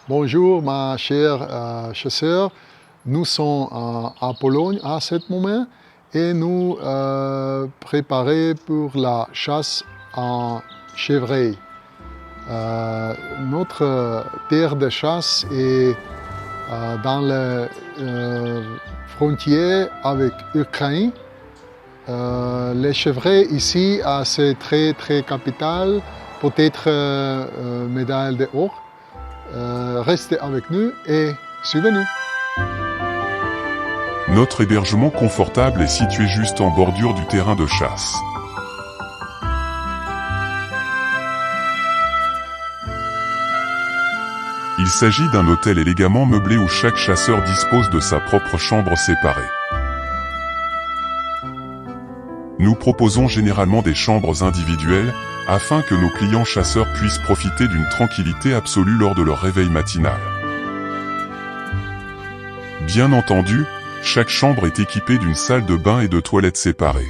Bonjour ma chère chasseur, nous sommes à Pologne à ce moment et nous préparons pour la chasse en chevreuil. Notre terre de chasse est dans la frontière avec l'Ukraine. Les chevreuils ici, c'est très capital, peut-être médaille d'or. Restez avec nous et suivez-nous. Notre hébergement confortable est situé juste en bordure du terrain de chasse. Il s'agit d'un hôtel élégamment meublé où chaque chasseur dispose de sa propre chambre séparée. Nous proposons généralement des chambres individuelles, afin que nos clients chasseurs puissent profiter d'une tranquillité absolue lors de leur réveil matinal. Bien entendu, chaque chambre est équipée d'une salle de bain et de toilettes séparées.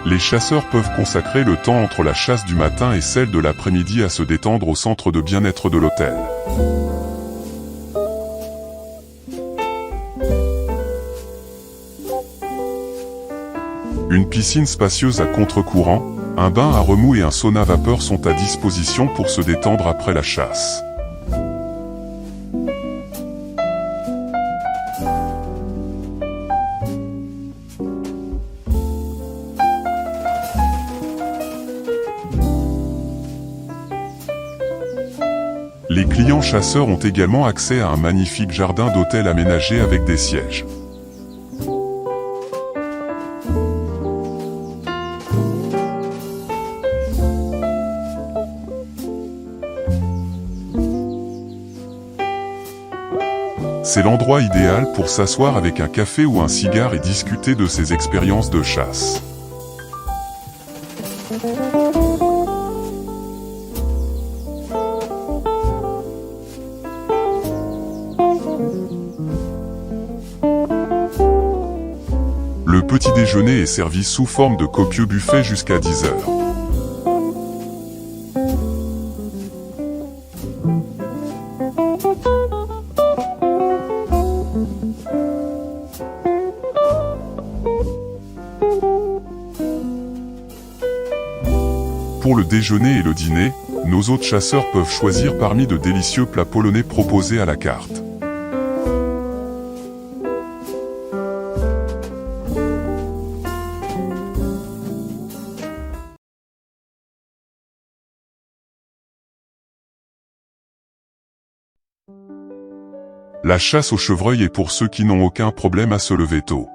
Les chasseurs peuvent consacrer le temps entre la chasse du matin et celle de l'après-midi à se détendre au centre de bien-être de l'hôtel. Une piscine spacieuse à contre-courant, un bain à remous et un sauna vapeur sont à disposition pour se détendre après la chasse. Les clients chasseurs ont également accès à un magnifique jardin d'hôtel aménagé avec des sièges. C'est l'endroit idéal pour s'asseoir avec un café ou un cigare et discuter de ses expériences de chasse. Le petit déjeuner est servi sous forme de copieux buffet jusqu'à 10 heures. Pour le déjeuner et le dîner, nos hôtes chasseurs peuvent choisir parmi de délicieux plats polonais proposés à la carte. La chasse au chevreuil est pour ceux qui n'ont aucun problème à se lever tôt.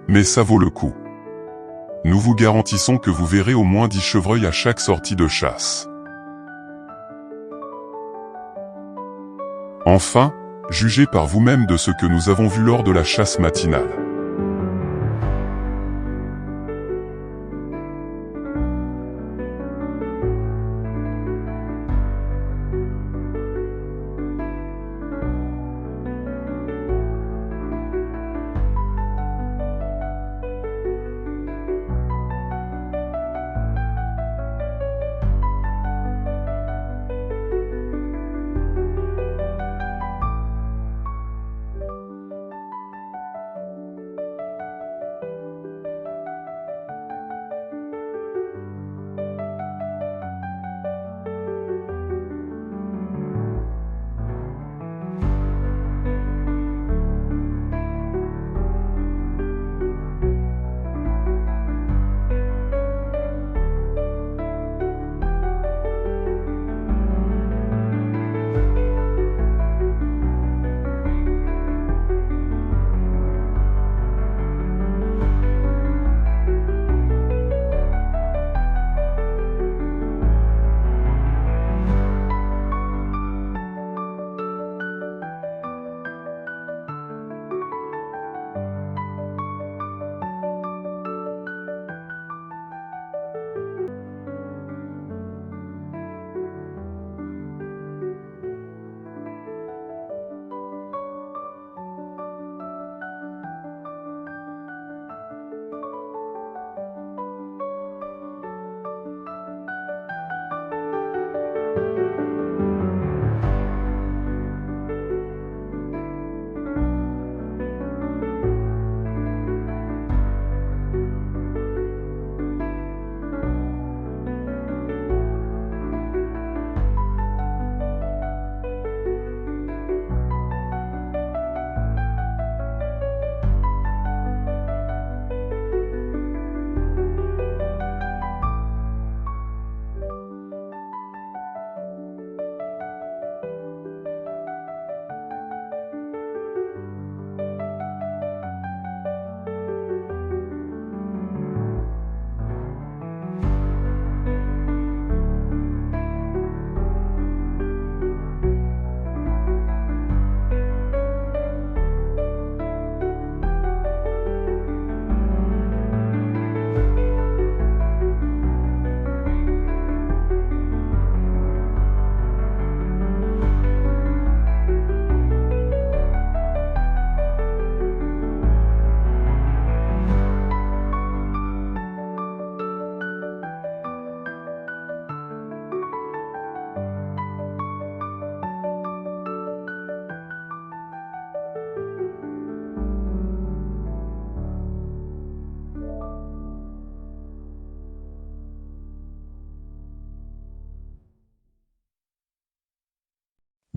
Mais ça vaut le coup. Nous vous garantissons que vous verrez au moins 10 chevreuils à chaque sortie de chasse. Enfin, jugez par vous-même de ce que nous avons vu lors de la chasse matinale.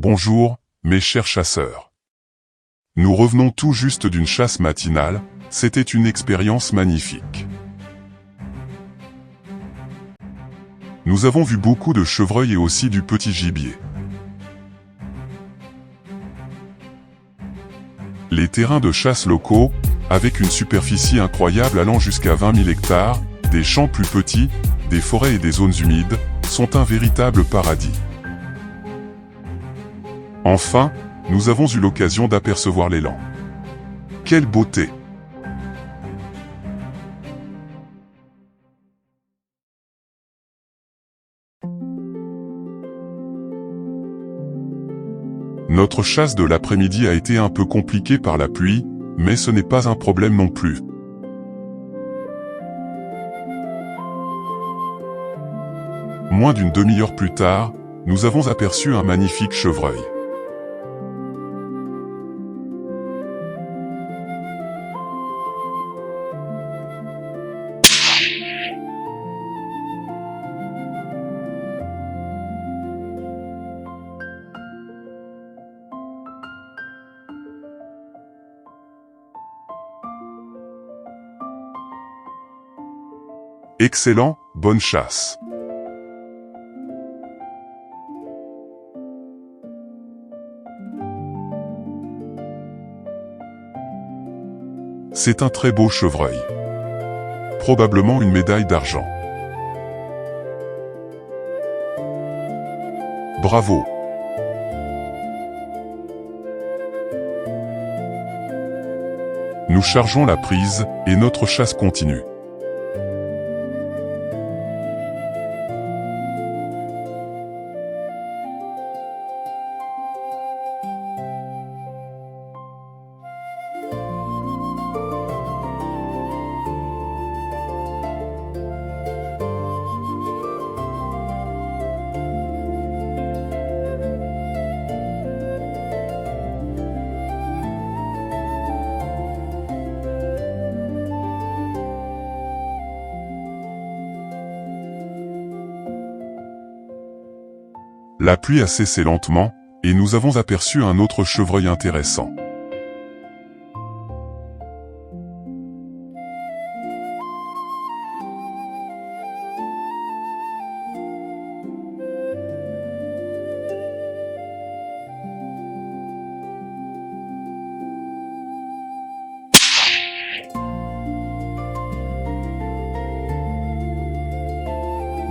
Bonjour, mes chers chasseurs. Nous revenons tout juste d'une chasse matinale, c'était une expérience magnifique. Nous avons vu beaucoup de chevreuils et aussi du petit gibier. Les terrains de chasse locaux, avec une superficie incroyable allant jusqu'à 20 000 hectares, des champs plus petits, des forêts et des zones humides, sont un véritable paradis. Enfin, nous avons eu l'occasion d'apercevoir l'élan. Quelle beauté! Notre chasse de l'après-midi a été un peu compliquée par la pluie, mais ce n'est pas un problème non plus. Moins d'une demi-heure plus tard, nous avons aperçu un magnifique chevreuil. Excellent, bonne chasse. C'est un très beau chevreuil. Probablement une médaille d'argent. Bravo. Nous chargeons la prise, et notre chasse continue. La pluie a cessé lentement, et nous avons aperçu un autre chevreuil intéressant.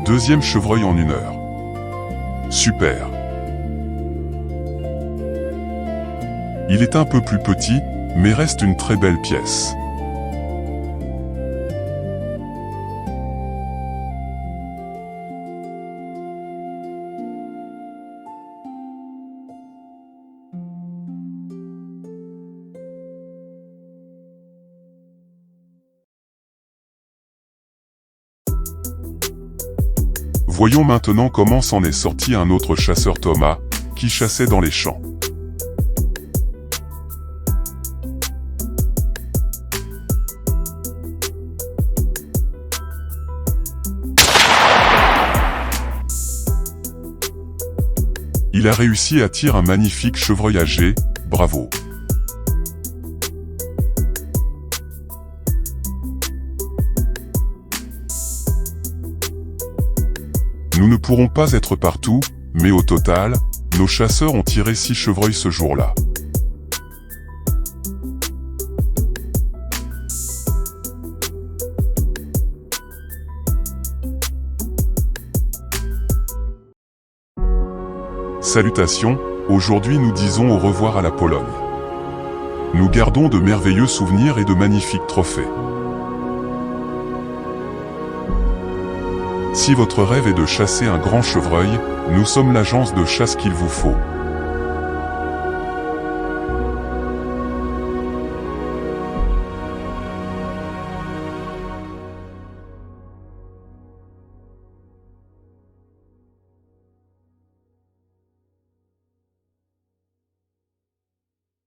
Deuxième chevreuil en 1 heure. Super. Il est un peu plus petit, mais reste une très belle pièce. Voyons maintenant comment s'en est sorti un autre chasseur, Thomas, qui chassait dans les champs. Il a réussi à tirer un magnifique chevreuil âgé, bravo. Nous ne pourrons pas être partout, mais au total, nos chasseurs ont tiré 6 chevreuils ce jour-là. Salutations, aujourd'hui nous disons au revoir à la Pologne. Nous gardons de merveilleux souvenirs et de magnifiques trophées. Si votre rêve est de chasser un grand chevreuil, nous sommes l'agence de chasse qu'il vous faut.